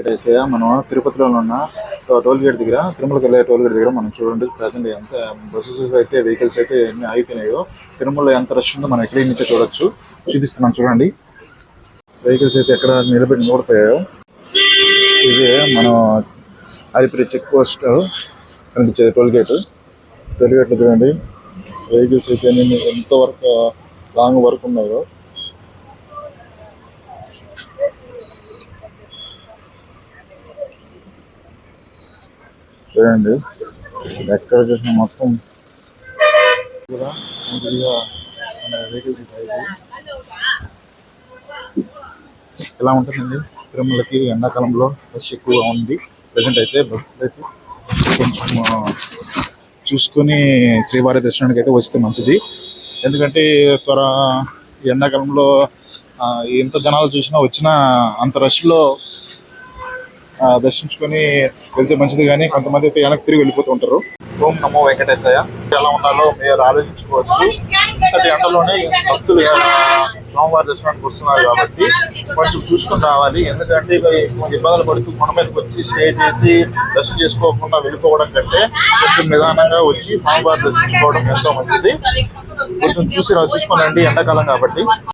వెంకటేశయ్య. మనం తిరుపతిలో ఉన్న టోల్ గేట్ దగ్గర, తిరుమలకి వెళ్ళే టోల్ గేట్ దగ్గర మనం చూడండి ప్రజెంట్ ఎంత బస్సెస్ అయితే, వెహికల్స్ అయితే ఎన్ని ఆగిపోయినాయో. తిరుమలలో ఎంత రష్ ఉందో మనం ఎక్కడి నుంచో చూడొచ్చు. చూపిస్తున్నాం చూడండి. వెహికల్స్ అయితే ఎక్కడ నిలబెట్టి నిలబడిపోయాయో. ఇది మనం అలిపిరి చెక్ పోస్ట్ కనిపించేది టోల్ గేట్. టోల్ గేట్లో చూడండి వెహికల్స్ అయితే ఎంత వరకు లాంగ్ వరకు ఉన్నాయో. చూడండి ఎక్కడ చూసిన మొత్తం కూడా వెహికల్స్ ఎలా ఉంటుందండి. తిరుమలకి ఎండాకాలంలో రష్ ఎక్కువగా ఉంది. ప్రజెంట్ అయితే కొంచెం చూసుకొని శ్రీవారి దర్శనానికి అయితే వస్తే మంచిది. ఎందుకంటే ఎండాకాలంలో ఎంత జనాలు చూసినా వచ్చినా అంత రష్లో దర్శించుకొని వెళ్తే మంచిది. కానీ కొంతమంది అయితే వెనక్కి తిరిగి వెళ్ళిపోతూ ఉంటారు. ఓం నమో వెంకటేశయ్య. ఎలా ఉండాలో మీరు ఆలోచించుకోవచ్చు. ఇంతటి ఎండలోనే భక్తులు స్వామివారి దర్శనానికి వస్తున్నారు కాబట్టి కొంచెం చూసుకొని రావాలి. ఎందుకంటే ఇబ్బందులు పడుతూ కొండ మీదకి వచ్చి స్టే చేసి దర్శనం చేసుకోకుండా వెళ్ళిపోవడం కంటే కొంచెం నిదానంగా వచ్చి స్వామివారి దర్శించుకోవడం ఎంతో మంచిది. కొంచెం చూసుకోనండి, ఎండాకాలం కాబట్టి.